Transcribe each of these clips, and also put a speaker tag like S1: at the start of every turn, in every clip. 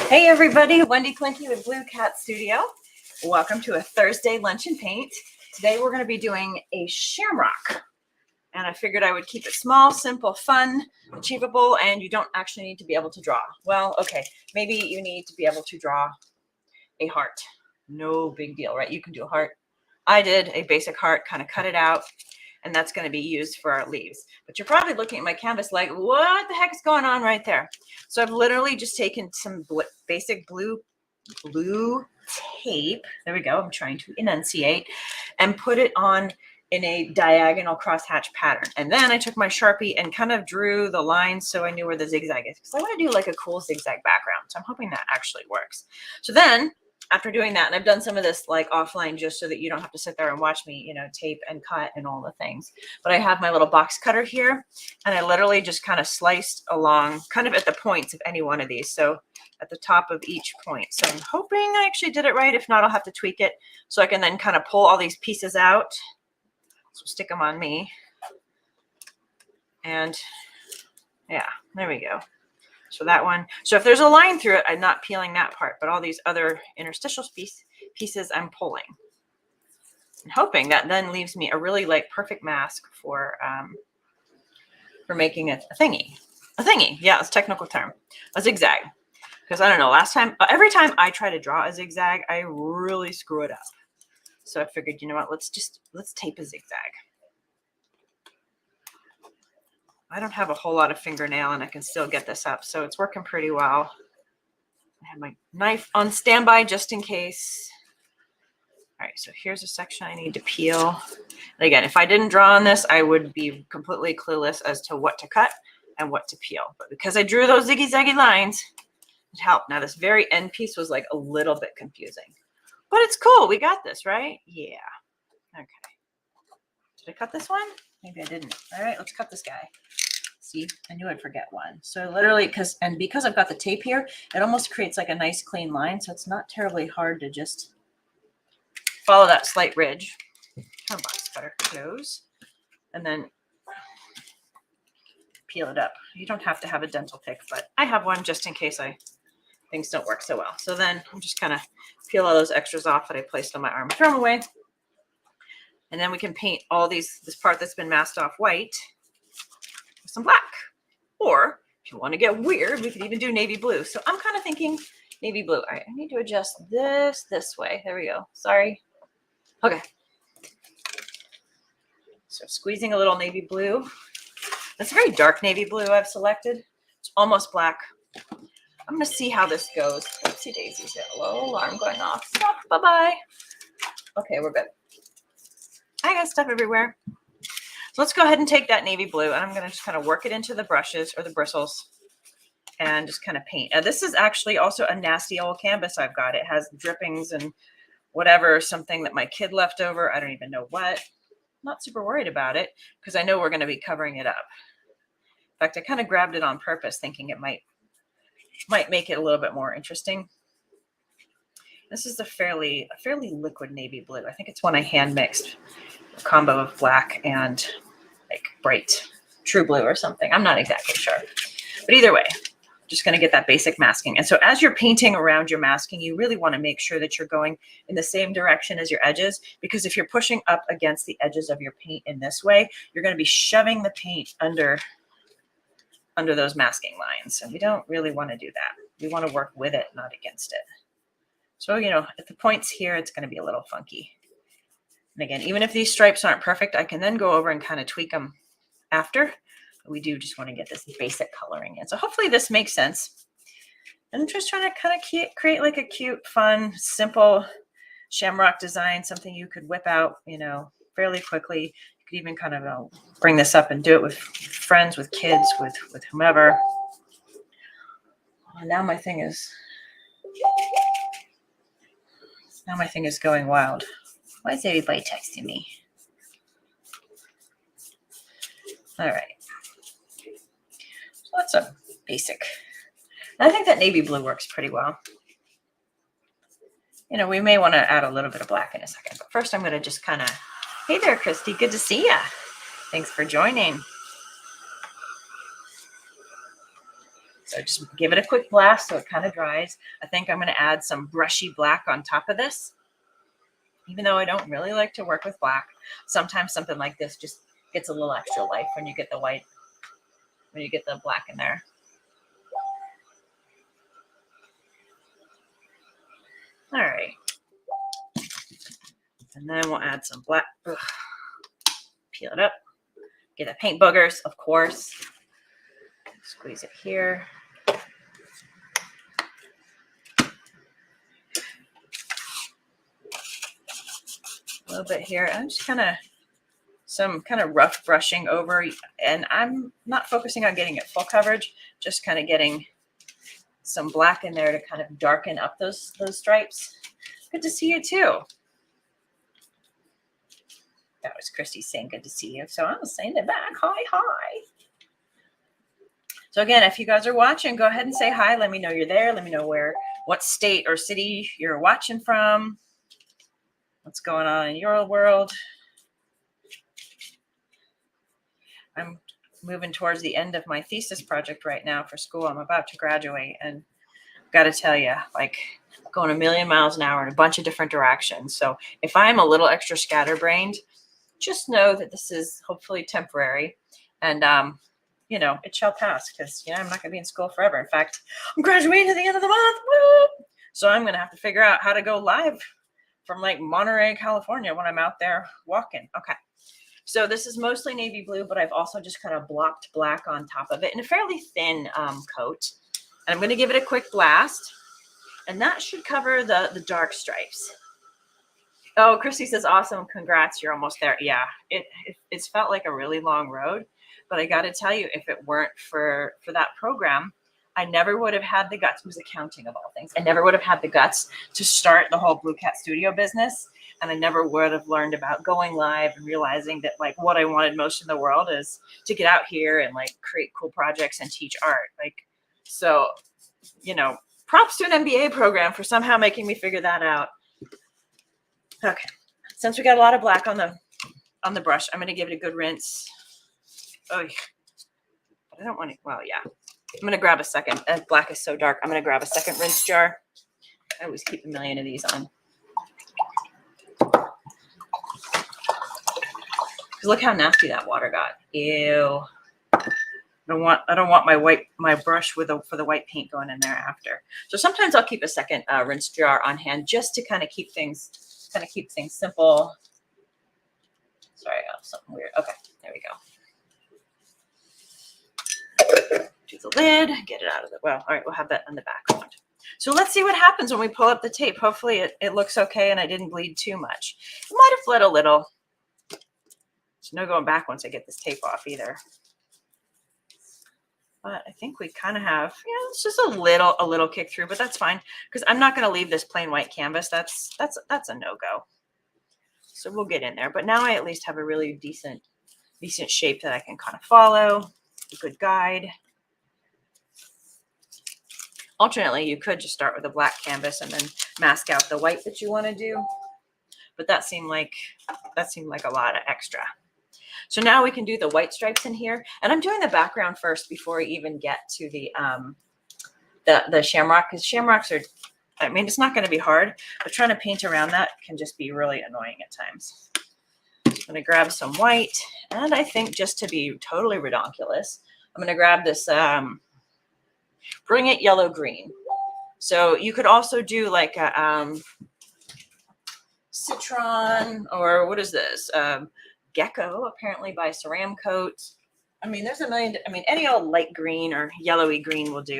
S1: Hey everybody, Wendy Clinky with Blue Cat Studio. Welcome to a Thursday lunch and paint. Today we're going to be doing a shamrock. And I figured I would keep it small, simple, fun, achievable, and you don't actually need to be able to draw. Well, okay, maybe you need to be able to draw a heart. No big deal, right? You can do a heart. I did a basic heart, kind of cut it out, and that's going to be used for our leaves. But you're probably looking at my canvas like, what the heck is going on right there? So I've literally just taken some basic blue tape. There we go. I'm trying to enunciate, and put it on in a diagonal crosshatch pattern. And then I took my Sharpie and kind of drew the lines so I knew where the zigzag is, because I want to do like a cool zigzag background. So I'm hoping that actually works. So then after doing that, and I've done some of this like offline just so that you don't have to sit there and watch me, you know, tape and cut and all the things. But I have my little box cutter here, and I literally just kind of sliced along kind of at the points of any one of these. So at the top of each point. So I'm hoping I actually did it right. If not, I'll have to tweak it so I can then kind of pull all these pieces out. So stick them on me. And yeah, there we go. So that one. So if there's a line through it, I'm not peeling that part, but all these other interstitial pieces I'm pulling. And hoping that then leaves me a really like perfect mask for making a thingy. A thingy, yeah, it's a technical term. A zigzag. Because I don't know, every time I try to draw a zigzag, I really screw it up. So I figured, you know what, let's tape a zigzag. I don't have a whole lot of fingernail and I can still get this up. So it's working pretty well. I have my knife on standby just in case. All right, so here's a section I need to peel. And again, if I didn't draw on this, I would be completely clueless as to what to cut and what to peel. But because I drew those ziggy-zaggy lines, it helped. Now this very end piece was like a little bit confusing. But it's cool. We got this, right? Yeah. Okay. Did I cut this one? Maybe I didn't. All right, let's cut this guy. See, I knew I'd forget one. So literally, because I've got the tape here, it almost creates like a nice clean line. So it's not terribly hard to just follow that slight ridge. Box cutter close, and then peel it up. You don't have to have a dental pick, but I have one just in case things don't work so well. So then I'm just kind of peel all those extras off that I placed on my arm, throw them away. And then we can paint all this part that's been masked off white with some black. Or if you want to get weird, we could even do navy blue. So I'm kind of thinking navy blue. All right, I need to adjust this way. There we go. Sorry. Okay. So squeezing a little navy blue. That's a very dark navy blue I've selected. It's almost black. I'm going to see how this goes. Oopsie daisies, got a little alarm going off. Stop. Bye-bye. Okay, we're good. I got stuff everywhere. So let's go ahead and take that navy blue, and I'm going to just kind of work it into the brushes or the bristles and just kind of paint. Now, this is actually also a nasty old canvas I've got. It has drippings and whatever, something that my kid left over. I don't even know what. I'm not super worried about it because I know we're going to be covering it up. In fact, I kind of grabbed it on purpose thinking it might make it a little bit more interesting. This is a fairly liquid navy blue. I think it's one I hand mixed, a combo of black and like bright true blue or something. I'm not exactly sure. But either way, just going to get that basic masking. And so as you're painting around your masking, you really want to make sure that you're going in the same direction as your edges, because if you're pushing up against the edges of your paint in this way, you're going to be shoving the paint under those masking lines. And we don't really want to do that. We want to work with it, not against it. So, you know, at the points here, it's going to be a little funky. And again, even if these stripes aren't perfect, I can then go over and kind of tweak them after. But we do just want to get this basic coloring in. So hopefully this makes sense. And I'm just trying to kind of create like a cute, fun, simple shamrock design, something you could whip out, you know, fairly quickly. You could even kind of bring this up and do it with friends, with kids, with whomever. Oh, now my thing is going wild. Why is everybody texting me? All right. So that's a basic. And I think that navy blue works pretty well. You know, we may want to add a little bit of black in a second, but first I'm going to just kind of, hey there, Christy, good to see ya. Thanks for joining. So just give it a quick blast so it kind of dries. I think I'm going to add some brushy black on top of this. Even though I don't really like to work with black, sometimes something like this just gets a little extra life when you get the white, when you get the black in there. All right. And then we'll add some black. Ugh. Peel it up. Get the paint boogers, of course. Squeeze it here. A little bit here. I'm just kind of some kind of rough brushing over, and I'm not focusing on getting it full coverage, just kind of getting some black in there to kind of darken up those stripes. Good to see you too. That was Christy saying good to see you. So I was saying it back. Hi, hi. So again, if you guys are watching, go ahead and say hi. Let me know you're there. Let me know what state or city you're watching from. What's going on in your world. I'm moving towards the end of my thesis project right now for school. I'm about to graduate, and got to tell you, like, going a million miles an hour in a bunch of different directions. So if I'm a little extra scatterbrained, just know that this is hopefully temporary, and you know, it shall pass, because I'm not going to be in school forever. In fact, I'm graduating at the end of the month. Woo! So I'm going to have to figure out how to go live from like Monterey, California when I'm out there walking. Okay. So this is mostly navy blue, but I've also just kind of blocked black on top of it in a fairly thin coat. And I'm going to give it a quick blast, and that should cover the dark stripes. Oh, Christy says, awesome. Congrats. You're almost there. Yeah, it's felt like a really long road, but I got to tell you, if it weren't for that program, I never would have had the guts. It was accounting of all things. I never would have had the guts to start the whole Blue Cat Studio business. And I never would have learned about going live and realizing that like what I wanted most in the world is to get out here and like create cool projects and teach art. Like, so, props to an MBA program for somehow making me figure that out. Okay, since we got a lot of black on the brush, I'm going to give it a good rinse. Oh, I don't want to. Well, yeah, I'm going to grab a second. Black is so dark. I'm going to grab a second rinse jar. I always keep a million of these on. Look how nasty that water got. Ew. I don't want my brush for the white paint going in there after. So sometimes I'll keep a second rinse jar on hand just to kind of keep things simple. Sorry, I got something weird. Okay, there we go. Do the lid, get it out of the, well, all right, we'll have that on the background. So let's see what happens when we pull up the tape. Hopefully it looks okay and I didn't bleed too much. It might have bled a little. There's no going back once I get this tape off either. But I think we kind of have, it's just a little kick through, but that's fine because I'm not going to leave this plain white canvas. That's a no-go. So we'll get in there. But now I at least have a really decent shape that I can kind of follow, a good guide. Alternately, you could just start with a black canvas and then mask out the white that you want to do. But that seemed like a lot of extra. So now we can do the white stripes in here. And I'm doing the background first before I even get to the shamrock, because shamrocks are, I mean, it's not going to be hard, but trying to paint around that can just be really annoying at times. So I'm going to grab some white, and I think just to be totally redonkulous, I'm going to grab this Bring It Yellow Green. So you could also do like a citron, or what is this? Gecko, apparently by Ceramcoat. I mean, there's a million, I mean, any old light green or yellowy green will do.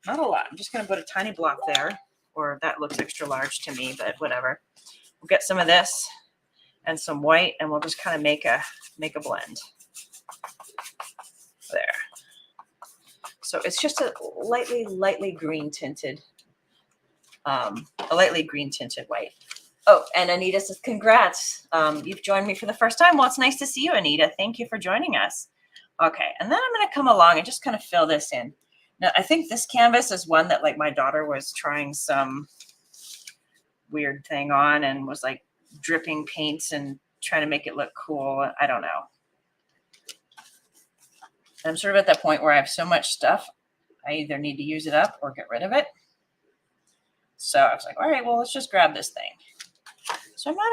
S1: Not a lot. I'm just going to put a tiny block there, or that looks extra large to me, but whatever. We'll get some of this and some white, and we'll just kind of make a blend. There. So it's just a lightly green tinted, white. Oh, and Anita says, congrats. You've joined me for the first time. Well, it's nice to see you, Anita. Thank you for joining us. Okay, and then I'm going to come along and just kind of fill this in. Now, I think this canvas is one that like my daughter was trying some weird thing on and was like dripping paints and trying to make it look cool. I don't know. I'm sort of at that point where I have so much stuff. I either need to use it up or get rid of it. So I was like, all right, well, let's just grab this thing. So I'm not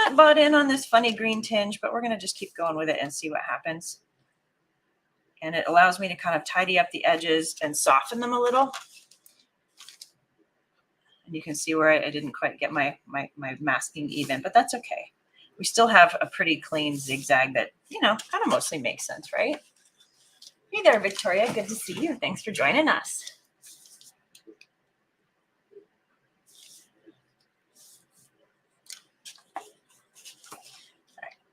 S1: 100% bought in on this funny green tinge, but we're going to just keep going with it and see what happens. And it allows me to kind of tidy up the edges and soften them a little. And you can see where I didn't quite get my masking even, but that's okay. We still have a pretty clean zigzag that, you know, kind of mostly makes sense, right? Hey there, Victoria. Good to see you. Thanks for joining us.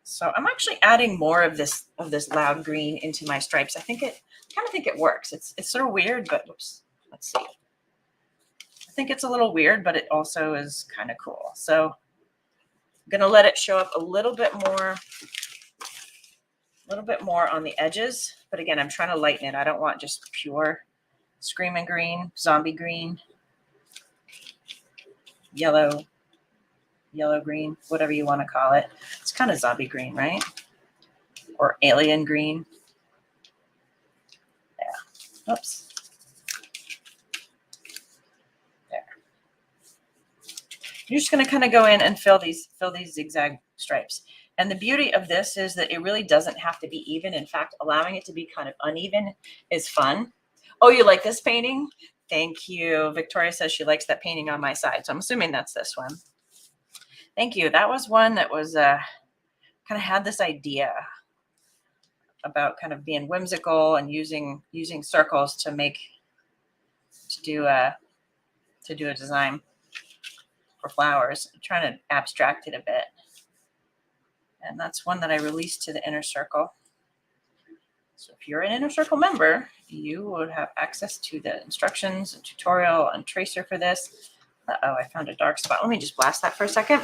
S1: So I'm actually adding more of this loud green into my stripes. I kind of think it works. It's sort of weird, but oops, let's see. I think it's a little weird, but it also is kind of cool. So I'm gonna let it show up a little bit more on the edges. But again, I'm trying to lighten it. I don't want just pure screaming green, zombie green, yellow green, whatever you want to call it. It's kind of zombie green, right? Or alien green. Yeah. Oops. There. You're just going to kind of go in and fill these zigzag stripes. And the beauty of this is that it really doesn't have to be even. In fact, allowing it to be kind of uneven is fun. Oh, you like this painting? Thank you. Victoria says she likes that painting on my side. So I'm assuming that's this one. Thank you. That was one that was kind of had this idea about kind of being whimsical and using circles to do a design for flowers. I'm trying to abstract it a bit. And that's one that I released to the inner circle. So if you're an inner circle member, you would have access to the instructions and tutorial and tracer for this. Uh-oh, I found a dark spot. Let me just blast that for a second.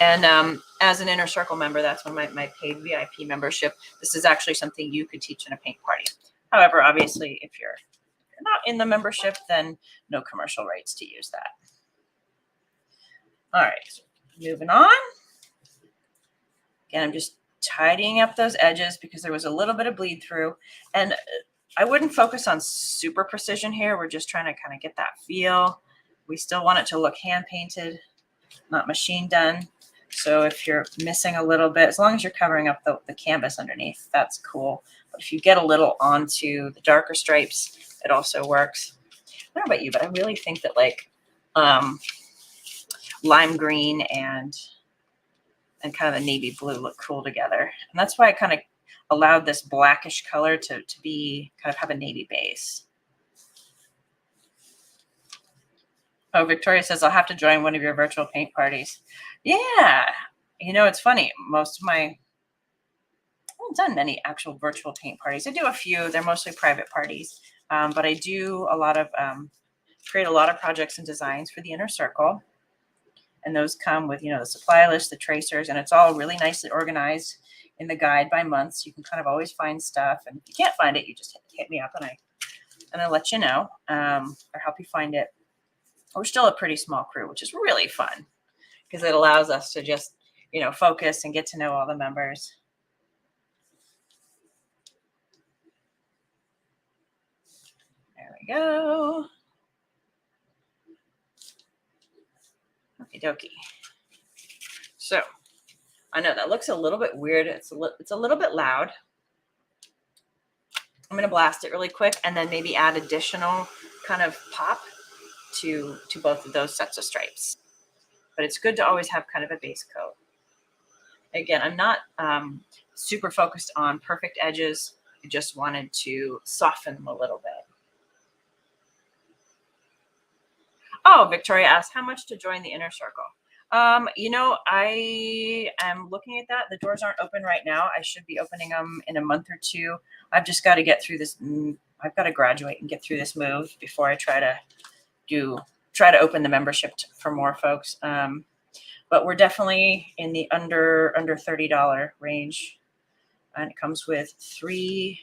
S1: And as an inner circle member, that's one of my paid VIP membership. This is actually something you could teach in a paint party. However, obviously, if you're not in the membership, then no commercial rights to use that. All right, so moving on. Again, I'm just tidying up those edges because there was a little bit of bleed through. And I wouldn't focus on super precision here. We're just trying to kind of get that feel. We still want it to look hand painted, not machine done. So if you're missing a little bit, as long as you're covering up the canvas underneath, that's cool. But if you get a little onto the darker stripes, it also works. I don't know about you, but I really think that like lime green and kind of a navy blue look cool together. And that's why I kind of allowed this blackish color to be kind of have a navy base. Oh, Victoria says, I'll have to join one of your virtual paint parties. Yeah. You know, it's funny. I haven't done many actual virtual paint parties. I do a few. They're mostly private parties. But I do a lot of, create a lot of projects and designs for the inner circle. And those come with, you know, the supply list, the tracers, and it's all really nicely organized in the guide by months. You can kind of always find stuff. And if you can't find it, you just hit me up and I let you know or help you find it. We're still a pretty small crew, which is really fun because it allows us to just, you know, focus and get to know all the members. There we go. Okie dokie. So I know that looks a little bit weird. It's a little bit loud. I'm going to blast it really quick and then maybe add additional kind of pop to both of those sets of stripes. But it's good to always have kind of a base coat. Again, I'm not super focused on perfect edges. I just wanted to soften them a little bit. Oh, Victoria asked, how much to join the inner circle? You know, I am looking at that. The doors aren't open right now. I should be opening them in a month or two. I've just got to get through this. I've got to graduate and get through this move before I try to open the membership for more folks. But we're definitely in the under $30 range. And it comes with three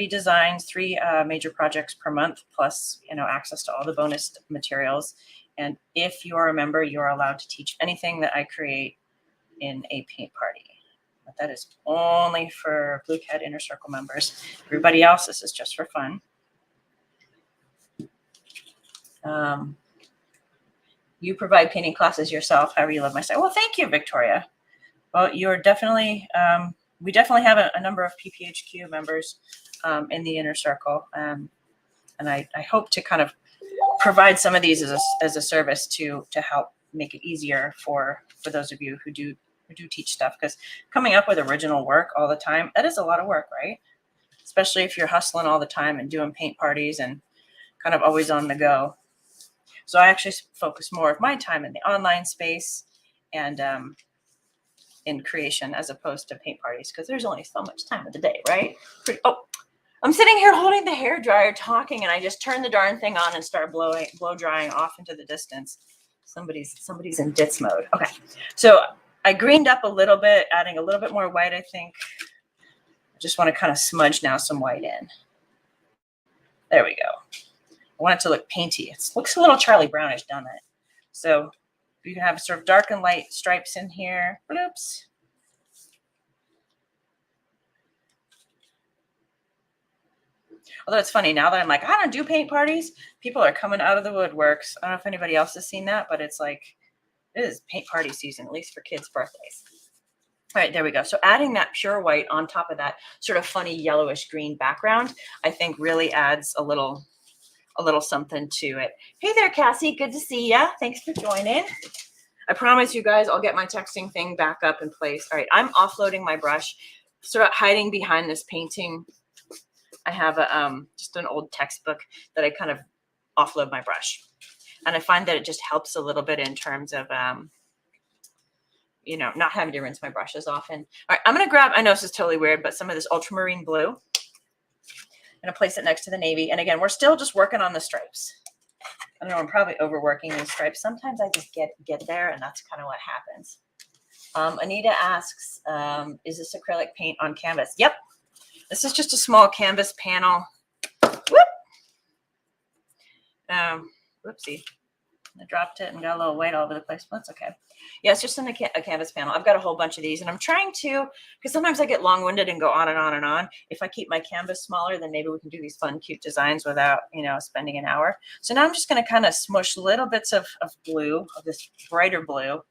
S1: designs, three major projects per month, plus, you know, access to all the bonus materials. And if you are a member, you are allowed to teach anything that I create in a paint party. But that is only for Blue Cat Inner Circle members. Everybody else, this is just for fun. You provide painting classes yourself, however you love my style. Well, thank you, Victoria. Well, you're definitely, we definitely have a number of PPHQ members in the inner circle. And I hope to kind of provide some of these as a service to help make it easier for those of you who do teach stuff, because coming up with original work all the time, that is a lot of work, right? Especially if you're hustling all the time and doing paint parties and kind of always on the go. So I actually focus more of my time in the online space and in creation as opposed to paint parties, because there's only so much time of the day, right? Oh, I'm sitting here holding the hair dryer talking, and I just turn the darn thing on and start blow drying off into the distance. Somebody's in ditz mode. Okay, so I greened up a little bit, adding a little bit more white, I think. I just want to kind of smudge now some white in. There we go. I want it to look painty. It looks a little Charlie Brownish, doesn't it? So you can have sort of dark and light stripes in here. Bloops. Although it's funny, now that I'm like, I don't do paint parties, people are coming out of the woodworks. I don't know if anybody else has seen that, but it's like, it is paint party season, at least for kids' birthdays. All right, there we go. So adding that pure white on top of that sort of funny yellowish green background, I think really adds a little something to it. Hey there, Cassie. Good to see ya. Thanks for joining. I promise you guys, I'll get my texting thing back up in place. All right, I'm offloading my brush, sort of hiding behind this painting. I have a just an old textbook that I kind of offload my brush. And I find that it just helps a little bit in terms of, you know, not having to rinse my brushes often. All right, I'm going to grab, I know this is totally weird, but some of this ultramarine blue. I'm going to place it next to the navy. And again, we're still just working on the stripes. I don't know, I'm probably overworking these stripes. Sometimes I just get there, and that's kind of what happens. Anita asks, is this acrylic paint on canvas? Yep. This is just a small canvas panel. Whoop. Whoopsie. I dropped it and got a little white all over the place, but that's okay. Yeah, it's just in a canvas panel. I've got a whole bunch of these, and I'm trying to, because sometimes I get long-winded and go on and on and on. If I keep my canvas smaller, then maybe we can do these fun, cute designs without, you know, spending an hour. So now I'm just going to kind of smush little bits of blue, of this brighter blue,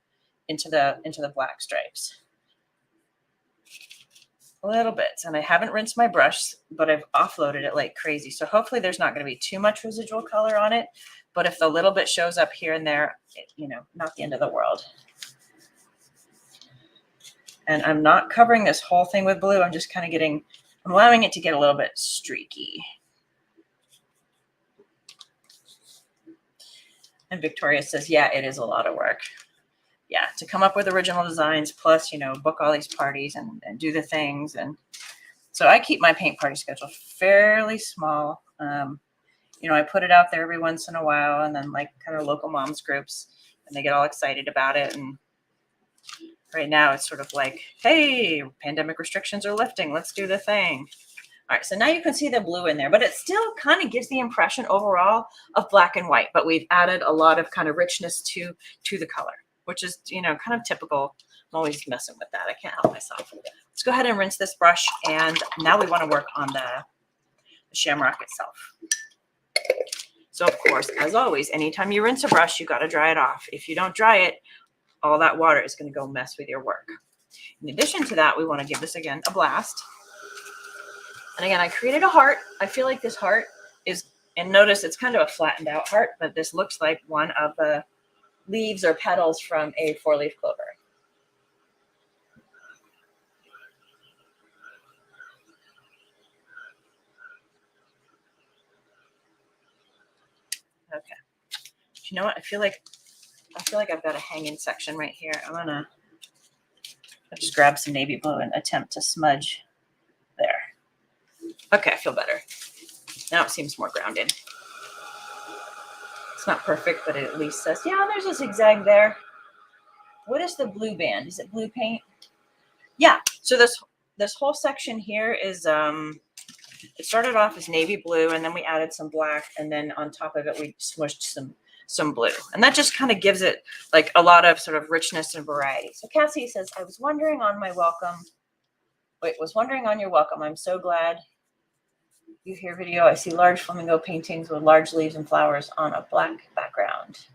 S1: into the black stripes. Little bits. And I haven't rinsed my brush, but I've offloaded it like crazy. So hopefully there's not going to be too much residual color on it. But if the little bit shows up here and there, you know, not the end of the world. And I'm not covering this whole thing with blue. I'm just kind of I'm allowing it to get a little bit streaky. And Victoria says, yeah, it is a lot of work. Yeah, to come up with original designs, plus, you know, book all these parties and do the things. And so I keep my paint party schedule fairly small. You know, I put it out there every once in a while, and then like kind of local moms groups, and they get all excited about it. And right now it's sort of like, hey, pandemic restrictions are lifting. Let's do the thing. All right, so now you can see the blue in there, but it still kind of gives the impression overall of black and white, but we've added a lot of kind of richness to the color, which is, you know, kind of typical. I'm always messing with that. I can't help myself. Let's go ahead and rinse this brush. And now we want to work on the shamrock itself. So of course, as always, anytime you rinse a brush, you got to dry it off. If you don't dry it, all that water is going to go mess with your work. In addition to that, we want to give this again a blast. And again, I created a heart. I feel like this heart is, and notice it's kind of a flattened out heart, but this looks like one of the leaves or petals from a 4-leaf clover. Okay. You know what? I feel like I've got a hanging section right here. I'll just grab some navy blue and attempt to smudge there. Okay, I feel better. Now it seems more grounded. It's not perfect, but it at least says, yeah, there's a zigzag there. What is the blue band? Is it blue paint? Yeah. So this whole section here is it started off as navy blue, and then we added some black, and then on top of it we smushed some blue, and that just kind of gives it like a lot of sort of richness and variety. So Cassie says, I was wondering on my welcome. Wait, was wondering on your welcome. I'm so glad You hear video. I see large flamingo paintings with large leaves and flowers on a black background.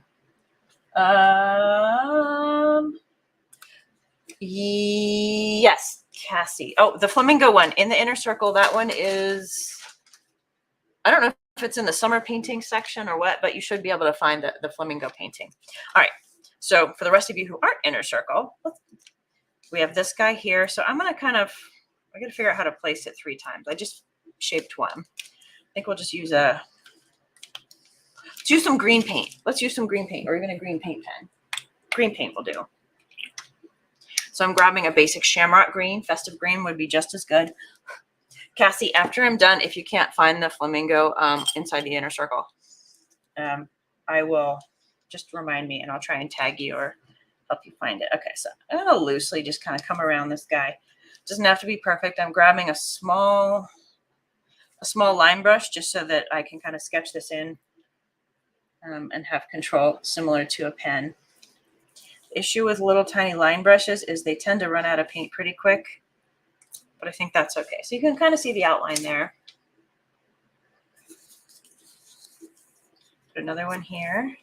S1: Yes, Cassie. Oh, the flamingo one in the inner circle. That one is, I don't know if it's in the summer painting section or what, but you should be able to find the flamingo painting. All right. So for the rest of you who aren't inner circle, we have this guy here. So I'm going to I got to figure out how to place it 3 times. I just shaped one. I think we'll just use let's use some green paint. Let's use some green paint or even a green paint pen. Green paint will do. So I'm grabbing a basic Shamrock green. Festive green would be just as good. Cassie, after I'm done, if you can't find the flamingo inside the inner circle, I will just remind me and I'll try and tag you or help you find it. Okay, so I'm going to loosely just kind of come around this guy. Doesn't have to be perfect. I'm grabbing a small line brush just so that I can kind of sketch this in and have control similar to a pen. The issue with little tiny line brushes is they tend to run out of paint pretty quick, but I think that's okay. So you can kind of see the outline there. Put another one here.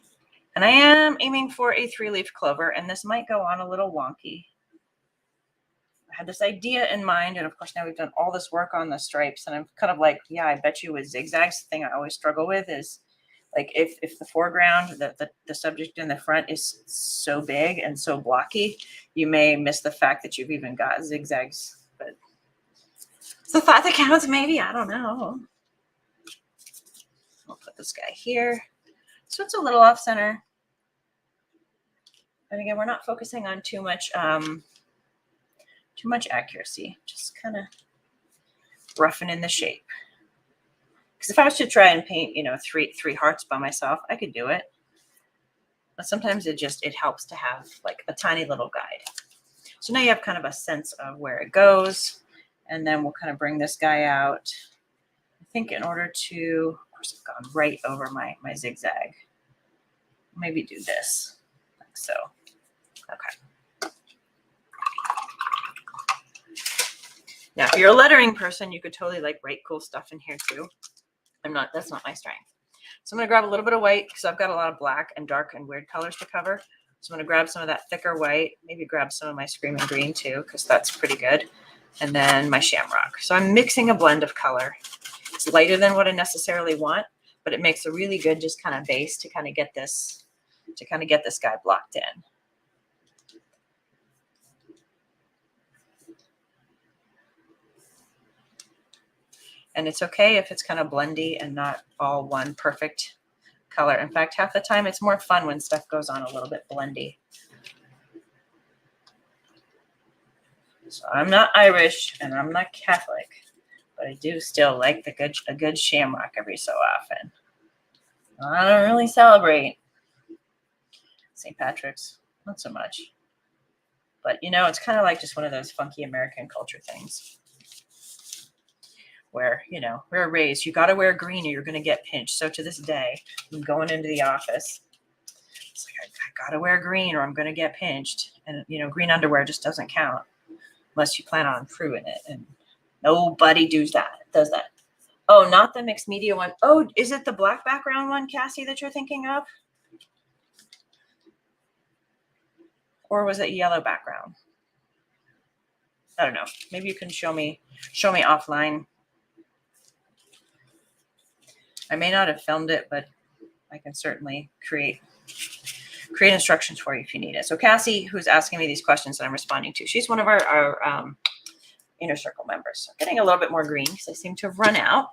S1: And I am aiming for a 3-leaf clover, and this might go on a little wonky. I had this idea in mind, and of course now we've done all this work on the stripes, and I'm kind of like, yeah, I bet you with zigzags, the thing I always struggle with is like if the foreground, the subject in the front is so big and so blocky, you may miss the fact that you've even got zigzags. But it's the thought that counts, maybe. I don't know. I'll put this guy here. So it's a little off center. And again, we're not focusing on too much accuracy, just kind of roughing in the shape. Because if I was to try and paint, you know, three hearts by myself, I could do it. But sometimes it helps to have like a tiny little guide. So now you have kind of a sense of where it goes. And then we'll kind of bring this guy out. I think in order to, of course, I've gone right over my zigzag. Maybe do this, like so. Okay. Now, if you're a lettering person, you could totally like write cool stuff in here too. That's not my strength. So I'm going to grab a little bit of white because I've got a lot of black and dark and weird colors to cover. So I'm going to grab some of that thicker white, maybe grab some of my screaming green too, because that's pretty good. And then my Shamrock. So I'm mixing a blend of color. It's lighter than what I necessarily want, but it makes a really good just kind of base to kind of get this guy blocked in. And it's okay if it's kind of blendy and not all one perfect color. In fact, half the time it's more fun when stuff goes on a little bit blendy. So I'm not Irish and I'm not Catholic, but I do still like a good Shamrock every so often. I don't really celebrate St. Patrick's, not so much. But, you know, it's kind of like just one of those funky American culture things where, you know, we're raised, you got to wear green or you're going to get pinched. So to this day, I'm going into the office. It's like, I got to wear green or I'm going to get pinched. And, you know, green underwear just doesn't count unless you plan on proving it. And nobody does that. Oh, not the mixed media one. Oh, is it the black background one, Cassie, that you're thinking of? Or was it yellow background? I don't know. Maybe you can show me offline. I may not have filmed it, but I can certainly create instructions for you if you need it. So Cassie, who's asking me these questions that I'm responding to, she's one of our inner circle members. So getting a little bit more green because I seem to have run out.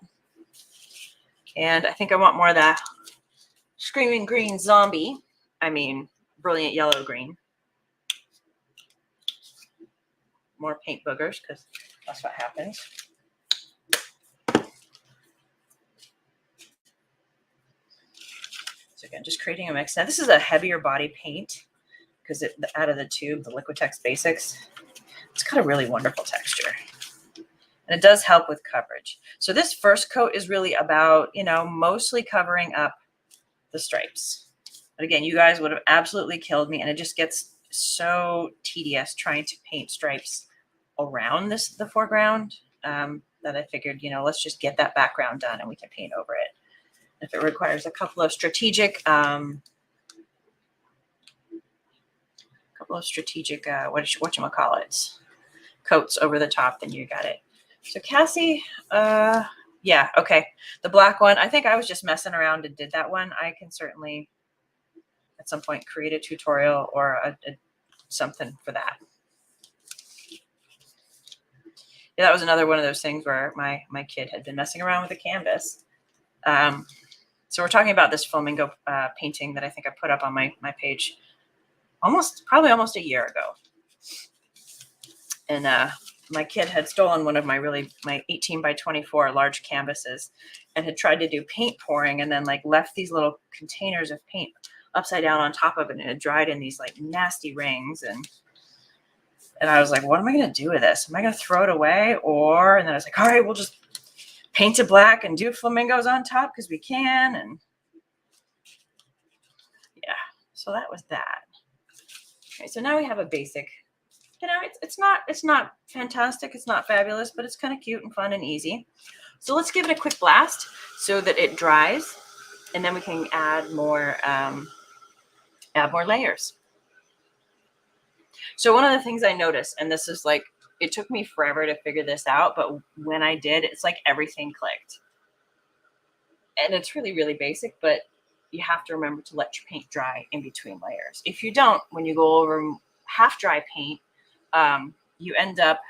S1: And I think I want more of that screaming green zombie. I mean, brilliant yellow green. More paint boogers because that's what happens. So again, just creating a mix. Now this is a heavier body paint because out of the tube, the Liquitex Basics, it's got a really wonderful texture. And it does help with coverage. So this first coat is really about, you know, mostly covering up the stripes. But again, you guys would have absolutely killed me, and it just gets so tedious trying to paint stripes around the foreground. that I figured, you know, let's just get that background done and we can paint over it. If it requires a couple of strategic, whatchamacallits, coats over the top, then you got it. So Cassie, yeah, okay. The black one, I think I was just messing around and did that one. I can certainly at some point create a tutorial or something for that. Yeah, that was another one of those things where my kid had been messing around with the canvas. So we're talking about this flamingo painting that I think I put up on my page probably almost a year ago. And my kid had stolen one of my 18 by 24 large canvases and had tried to do paint pouring and then like left these little containers of paint upside down on top of it, and it had dried in these like nasty rings. And I was like, what am I going to do with this? Am I going to throw it away? And then I was like, all right, we'll just paint it black and do flamingos on top because we can. And yeah, so that was that. Okay, so now we have a basic, you know, it's not fantastic. It's not fabulous, but it's kind of cute and fun and easy. So let's give it a quick blast so that it dries, and then we can add more layers. So one of the things I noticed, and this is like, it took me forever to figure this out, but when I did, it's like everything clicked. And it's really, really basic, but you have to remember to let your paint dry in between layers. If you don't, when you go over half dry paint, you end up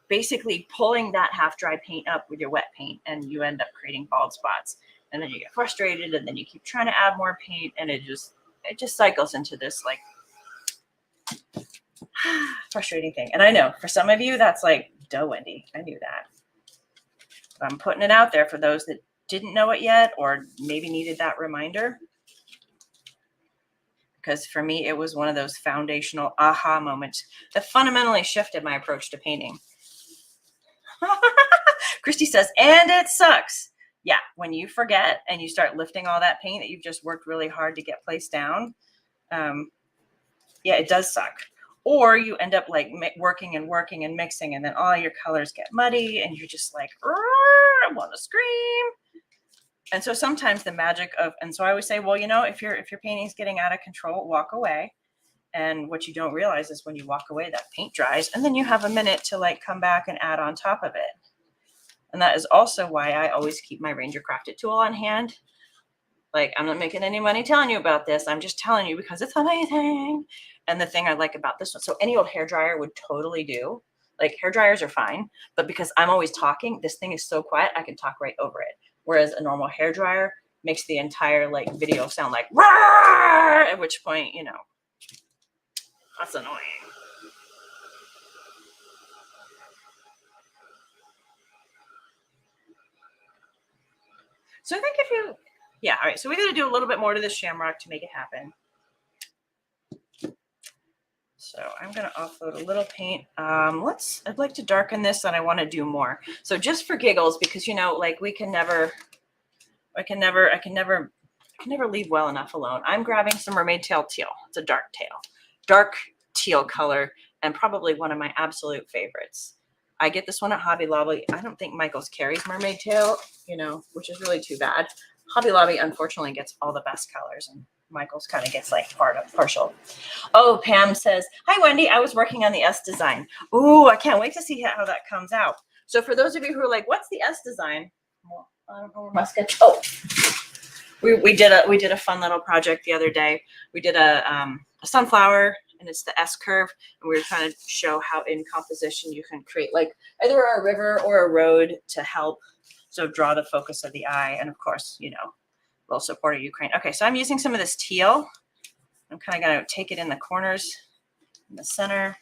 S1: basically pulling that half dry paint up with your wet paint, and you end up creating bald spots. And then you get frustrated, and then you keep trying to add more paint, and it just cycles into this like frustrating thing. And I know for some of you that's like, duh, Wendy, I knew that. But I'm putting it out there for those that didn't know it yet or maybe needed that reminder, because for me it was one of those foundational aha moments that fundamentally shifted my approach to painting. Christy says, and it sucks. Yeah, when you forget and you start lifting all that paint that you've just worked really hard to get placed down, yeah, it does suck. Or you end up like working and mixing, and then all your colors get muddy and you're just like, I want to scream. And so sometimes the magic of, and so I always say, well, you know, if your painting is getting out of control, walk away. And what you don't realize is when you walk away, that paint dries, and then you have a minute to like come back and add on top of it. And that is also why I always keep my Ranger Crafted tool on hand. Like, I'm not making any money telling you about this. I'm just telling you because it's amazing. And the thing I like about this one, so any old hairdryer would totally do. Like, hair dryers are fine, but because I'm always talking, this thing is so quiet, I can talk right over it. Whereas a normal hair dryer makes the entire like video sound like roar, at which point, you know, that's annoying. So I think if you, yeah, all right. So we got to do a little bit more to this shamrock to make it happen. So I'm going to offload a little paint. I'd like to darken this, and I want to do more. So just for giggles, because, you know, like I can never leave well enough alone. I'm grabbing some mermaid tail teal. It's a dark teal color, and probably one of my absolute favorites. I get this one at Hobby Lobby. I don't think Michael's carries mermaid tail, you know, which is really too bad. Hobby Lobby, unfortunately, gets all the best colors, and Michael's kind of gets like partial. Oh, Pam says, hi, Wendy. I was working on the S design. Ooh, I can't wait to see how that comes out. So for those of you who are like, what's the S design? Well, I don't know where my sketch. Oh, we did a fun little project the other day. We did a sunflower, and it's the S curve, and we were trying to show how in composition you can create like either a river or a road to help so draw the focus of the eye, and of course, you know, little support of Ukraine. Okay, so I'm using some of this teal. I'm kind of going to take it in the corners, in the center.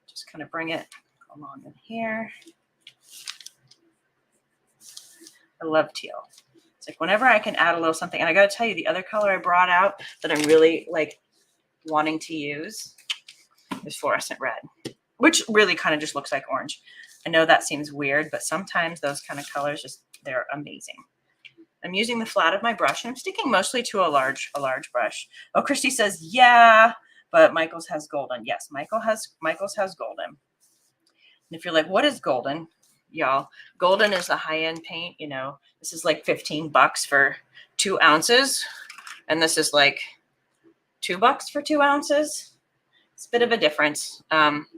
S1: Just kind of bring it along in here. I love teal. It's like whenever I can add a little something, and I got to tell you, the other color I brought out that I'm really like wanting to use is fluorescent red, which really kind of just looks like orange. I know that seems weird, but sometimes those kind of colors they're amazing. I'm using the flat of my brush, and I'm sticking mostly to a large brush. Oh, Christy says, yeah, but Michael's has golden. Yes, Michael's has golden. And if you're like, what is golden? Y'all, golden is a high-end paint. You know, this is like $15 for 2 ounces. And this is like $2 for 2 ounces. It's a bit of a difference.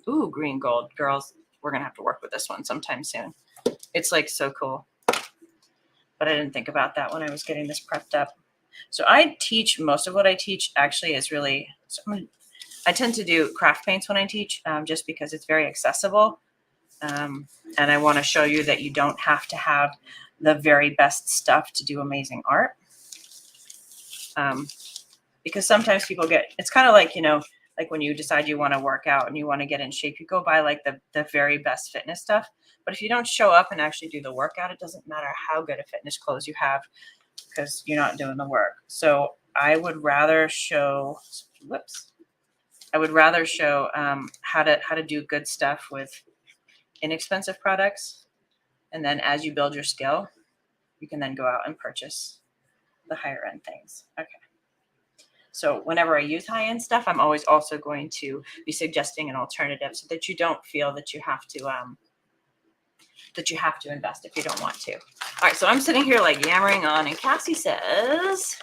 S1: Ooh, green gold. Girls, we're going to have to work with this one sometime soon. It's like so cool. But I didn't think about that when I was getting this prepped up. So I teach, most of what I teach actually is really, I tend to do craft paints when I teach, just because it's very accessible. And I want to show you that you don't have to have the very best stuff to do amazing art. Because sometimes people get, it's kind of like, you know, like when you decide you want to work out and you want to get in shape, you go buy like the very best fitness stuff. But if you don't show up and actually do the workout, it doesn't matter how good a fitness clothes you have because you're not doing the work. So I would rather show, I would rather show how to do good stuff with inexpensive products. And then as you build your skill, you can then go out and purchase the higher end things. Okay. So whenever I use high-end stuff, I'm always also going to be suggesting an alternative so that you don't feel that you have to invest if you don't want to. All right, so I'm sitting here like yammering on, and Cassie says,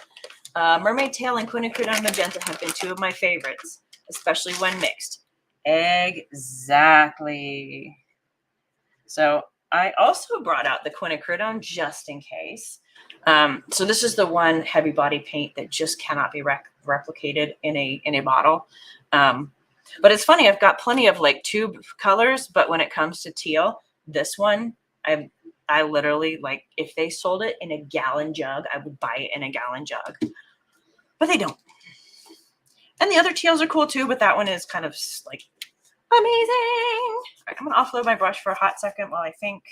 S1: Mermaid Tail and Quinacridone Magenta have been 2 of my favorites, especially when mixed. Exactly. So I also brought out the Quinacridone just in case. So this is the one heavy body paint that just cannot be replicated in a bottle. But it's funny, I've got plenty of like tube colors, but when it comes to teal, this one, I literally, like, if they sold it in a gallon jug, I would buy it in a gallon jug, but they don't. And the other teals are cool too, but that one is kind of like amazing. All right, I'm gonna offload my brush for a hot second while I think.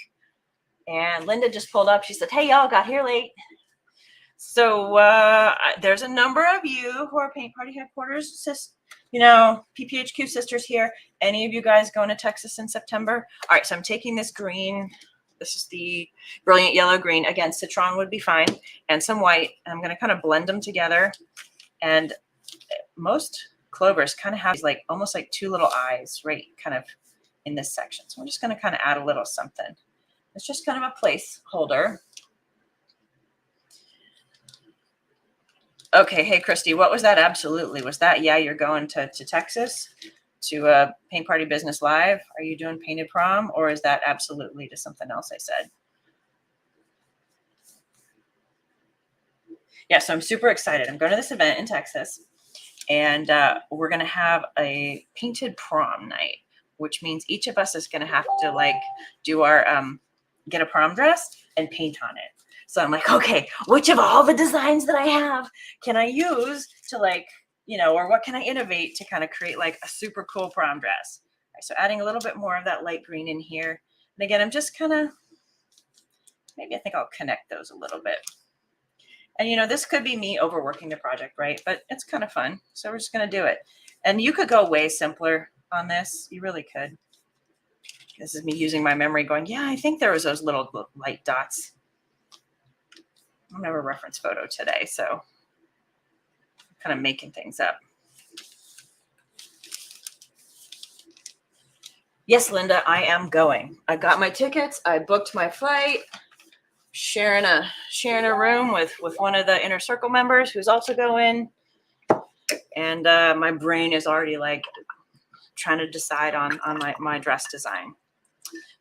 S1: And Linda just pulled up. She said, hey, y'all, got here late. So there's a number of you who are Paint Party Headquarters, you know, PPHQ sisters here. Any of you guys going to Texas in September? All right, so I'm taking this green. This is the Brilliant Yellow Green. Again, citron would be fine. And some white. And I'm going to kind of blend them together. And most clovers kind of have these like almost like 2 little eyes right kind of in this section. So I'm just going to kind of add a little something. It's just kind of a placeholder. Okay, hey, Christy, what was that? Absolutely. Was that, yeah, you're going to Texas to Paint Party Business Live? Are you doing Painted Prom, or is that absolutely to something else I said? Yeah, so I'm super excited. I'm going to this event in Texas, and we're going to have a painted prom night, which means each of us is going to have to like do our, get a prom dress and paint on it. So I'm like, okay, which of all the designs that I have can I use to like, you know, or what can I innovate to kind of create like a super cool prom dress? Right, so adding a little bit more of that light green in here. And again, I'm just kind of, maybe I think I'll connect those a little bit. And, you know, this could be me overworking the project, right? But it's kind of fun. So we're just going to do it. And you could go way simpler on this. You really could. This is me using my memory going, yeah, I think there was those little light dots. I don't have a reference photo today, so I'm kind of making things up. Yes, Linda, I am going. I got my tickets. I booked my flight. Sharing a room with one of the Inner Circle members who's also going. And my brain is already like trying to decide on my dress design.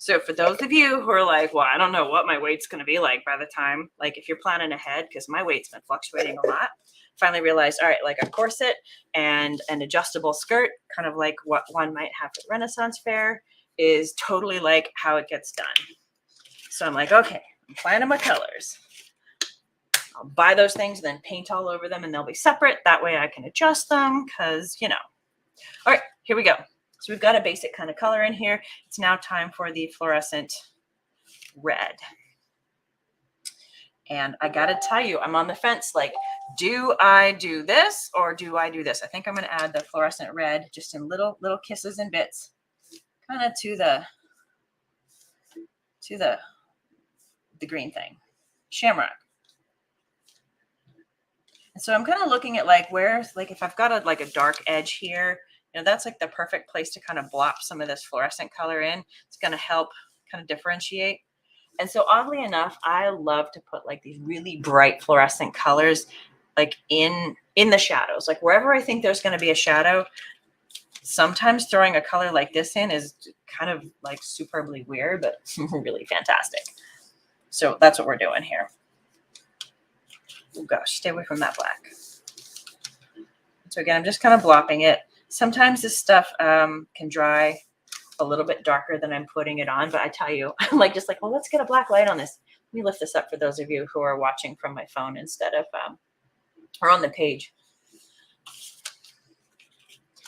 S1: So for those of you who are like, well, I don't know what my weight's going to be like by the time, like if you're planning ahead, because my weight's been fluctuating a lot, finally realized, all right, like a corset and an adjustable skirt, kind of like what one might have at Renaissance Fair, is totally like how it gets done. So I'm like, okay, I'm planning my colors. I'll buy those things, then paint all over them, and they'll be separate. That way I can adjust them because, you know. All right, here we go. So we've got a basic kind of color in here. It's now time for the fluorescent red. And I got to tell you, I'm on the fence. Like, do I do this or do I do this? I think I'm going to add the fluorescent red just in little kisses and bits, kind of to the green thing. Shamrock. So I'm kind of looking at like where, like if I've got a like a dark edge here, you know, that's like the perfect place to kind of blop some of this fluorescent color in. It's going to help kind of differentiate. And so oddly enough, I love to put like these really bright fluorescent colors like in the shadows, like wherever I think there's going to be a shadow. Sometimes throwing a color like this in is kind of like superbly weird, but really fantastic. So that's what we're doing here. Oh gosh, stay away from that black. So again, I'm just kind of blopping it. Sometimes this stuff can dry a little bit darker than I'm putting it on, but I tell you, I'm like, just like, well, let's get a black light on this. Let me lift this up for those of you who are watching from my phone instead of, or on the page.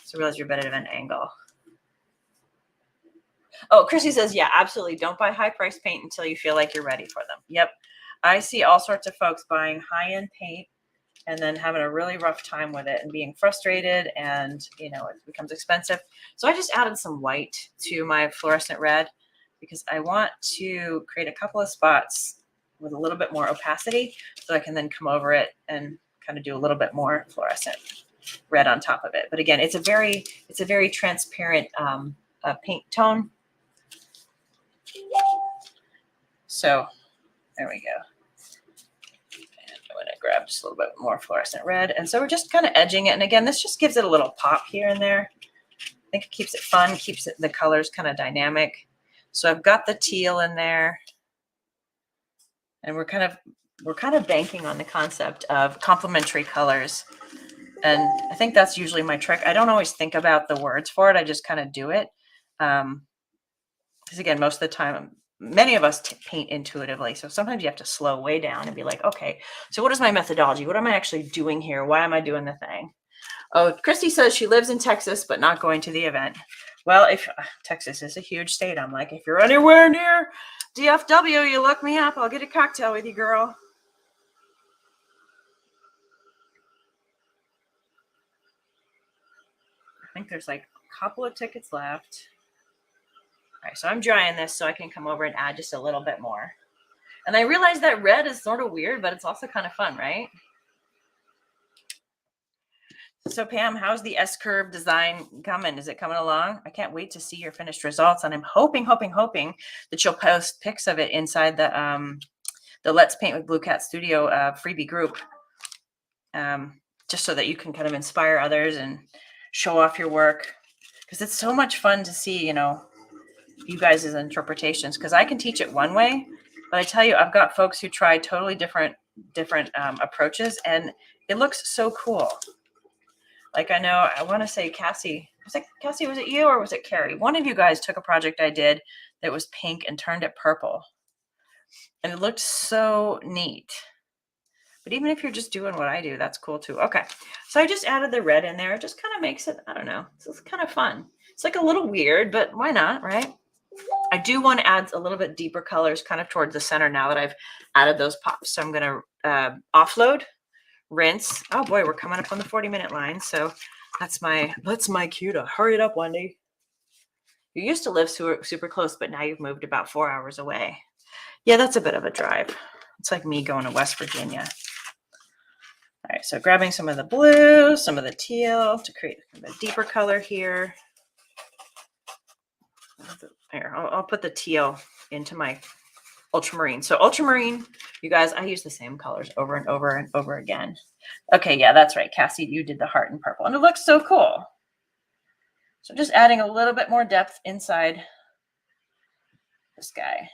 S1: So realize you're better at an angle. Oh, Chrissy says, yeah, absolutely. Don't buy high price paint until you feel like you're ready for them. Yep. I see all sorts of folks buying high-end paint and then having a really rough time with it and being frustrated, and, you know, it becomes expensive. So I just added some white to my fluorescent red because I want to create a couple of spots with a little bit more opacity so I can then come over it and kind of do a little bit more fluorescent red on top of it. But again, it's a very transparent paint tone. So there we go. I'm going to grab just a little bit more fluorescent red. And so we're just kind of edging it. And again, this just gives it a little pop here and there. I think it keeps it fun, keeps it, the colors kind of dynamic. So I've got the teal in there. And we're kind of banking on the concept of complementary colors. And I think that's usually my trick. I don't always think about the words for it. I just kind of do it. Because again, most of the time, many of us paint intuitively. So sometimes you have to slow way down and be like, okay, so what is my methodology? What am I actually doing here? Why am I doing the thing? Oh, Christy says she lives in Texas, but not going to the event. Well, if Texas is a huge state, I'm like, if you're anywhere near DFW, you look me up. I'll get a cocktail with you, girl. I think there's like a couple of tickets left. All right, so I'm drying this so I can come over and add just a little bit more. And I realize that red is sort of weird, but it's also kind of fun, right? So Pam, how's the S-curve design coming? Is it coming along? I can't wait to see your finished results. And I'm hoping that you'll post pics of it inside the Let's Paint with Blue Cat Studio freebie group. Just so that you can kind of inspire others and show off your work. Because it's so much fun to see, you know, you guys' interpretations. Because I can teach it one way, but I tell you, I've got folks who try totally different approaches, and it looks so cool. Like I know, I want to say Cassie, was it you or was it Carrie? One of you guys took a project I did that was pink and turned it purple. And it looked so neat. But even if you're just doing what I do, that's cool too. Okay, so I just added the red in there. It just kind of makes it, I don't know, it's kind of fun. It's like a little weird, but why not, right? I do want to add a little bit deeper colors kind of towards the center now that I've added those pops. So I'm going to offload, rinse. Oh boy, we're coming up on the 40-minute line. So that's my cue to hurry it up, Wendy. You used to live super close, but now you've moved about 4 hours away. Yeah, that's a bit of a drive. It's like me going to West Virginia. All right, so grabbing some of the blue, some of the teal to create a deeper color here. Here, I'll put the teal into my ultramarine. So ultramarine, you guys, I use the same colors over and over and over again. Okay, yeah, that's right. Cassie, you did the heart in purple, and it looks so cool. So just adding a little bit more depth inside this guy.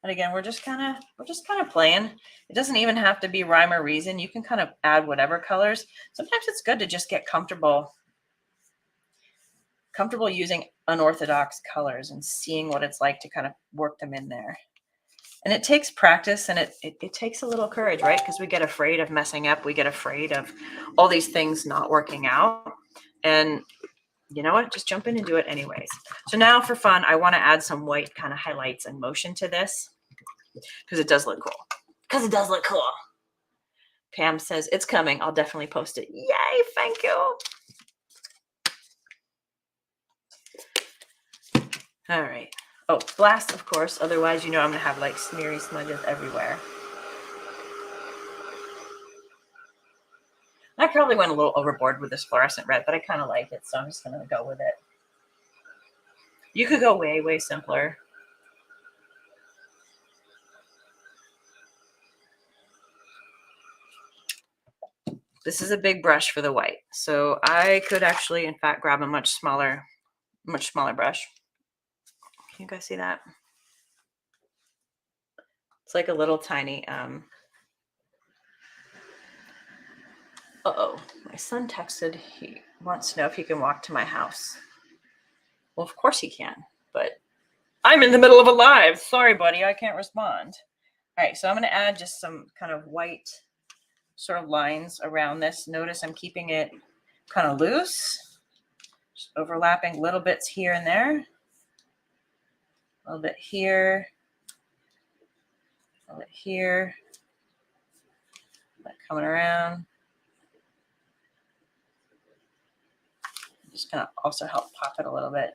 S1: And again, we're just kind of playing. It doesn't even have to be rhyme or reason. You can kind of add whatever colors. Sometimes it's good to just get comfortable using unorthodox colors and seeing what it's like to kind of work them in there. And it takes practice, and it takes a little courage, right? Because we get afraid of messing up. We get afraid of all these things not working out. And you know what? Just jump in and do it anyways. So now for fun, I want to add some white kind of highlights and motion to this because it does look cool. Pam says, it's coming. I'll definitely post it. Yay, thank you. All right. Oh, blast, of course. Otherwise, you know I'm going to have like smeary smudges everywhere. I probably went a little overboard with this fluorescent red, but I kind of like it, so I'm just going to go with it. You could go way, way simpler. This is a big brush for the white, so I could actually, in fact, grab a much smaller brush. Can you guys see that? It's like a little tiny, uh-oh, my son texted. He wants to know if he can walk to my house. Well, of course he can, but I'm in the middle of a live. Sorry, buddy, I can't respond. All right, so I'm going to add just some kind of white sort of lines around this. Notice I'm keeping it kind of loose, just overlapping little bits here and there. A little bit here, a little bit here, coming around. Just gonna also help pop it a little bit.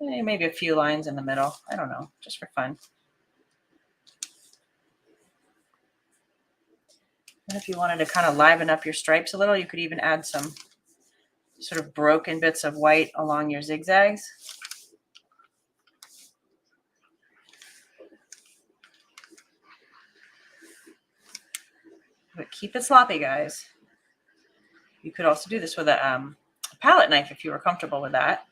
S1: Maybe a few lines in the middle. I don't know, just for fun. And if you wanted to kind of liven up your stripes a little, you could even add some sort of broken bits of white along your zigzags. But keep it sloppy, guys. You could also do this with a palette knife if you were comfortable with that.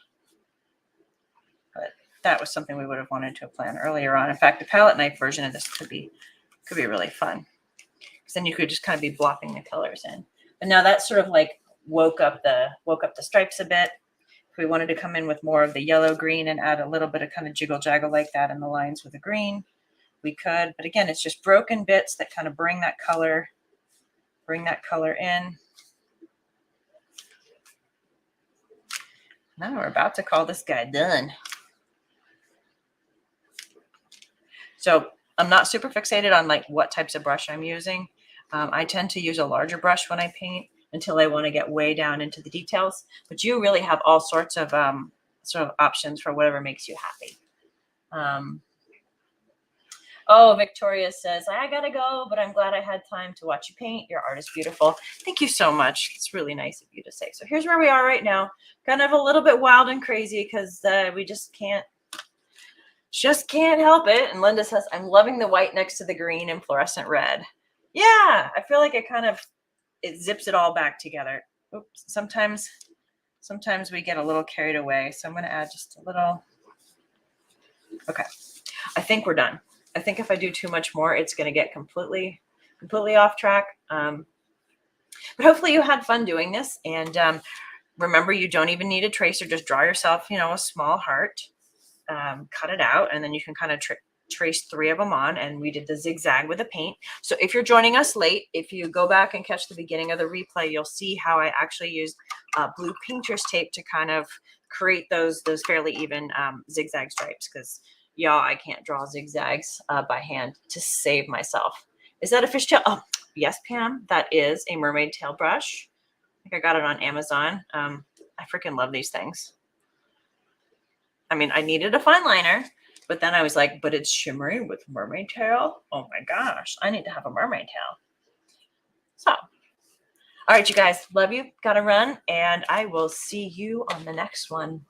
S1: But that was something we would have wanted to plan earlier on. In fact, the palette knife version of this could be really fun, because then you could just kind of be blocking the colors in. But now that sort of like woke up the stripes a bit. If we wanted to come in with more of the yellow green and add a little bit of kind of jiggle jaggle like that in the lines with the green, we could. But again, it's just broken bits that kind of bring that color in. Now we're about to call this guy done. So I'm not super fixated on like what types of brush I'm using. I tend to use a larger brush when I paint until I want to get way down into the details. But you really have all sorts of sort of options for whatever makes you happy. Oh, Victoria says, I gotta go, but I'm glad I had time to watch you paint. Your art is beautiful. Thank you so much. It's really nice of you to say. So here's where we are right now. Kind of a little bit wild and crazy because we just can't help it. And Linda says, I'm loving the white next to the green and fluorescent red. Yeah, I feel like it zips it all back together. Oops, sometimes we get a little carried away. So I'm going to add just a little. Okay, I think we're done. I think if I do too much more, it's going to get completely off track. But hopefully you had fun doing this. And remember, you don't even need a tracer. Just draw yourself, a small heart, cut it out, and then you can kind of trace 3 of them on. And we did the zigzag with the paint. So if you're joining us late, if you go back and catch the beginning of the replay, you'll see how I actually used blue painter's tape to kind of create those fairly even zigzag stripes, because y'all, I can't draw zigzags by hand to save myself. Is that a fishtail? Oh, yes, Pam. That is a mermaid tail brush. I think I got it on Amazon. I freaking love these things. I mean, I needed a fine liner, but then I was like, but it's shimmery with mermaid tail. Oh my gosh, I need to have a mermaid tail. So, all right, you guys, love you. Gotta run, and I will see you on the next one.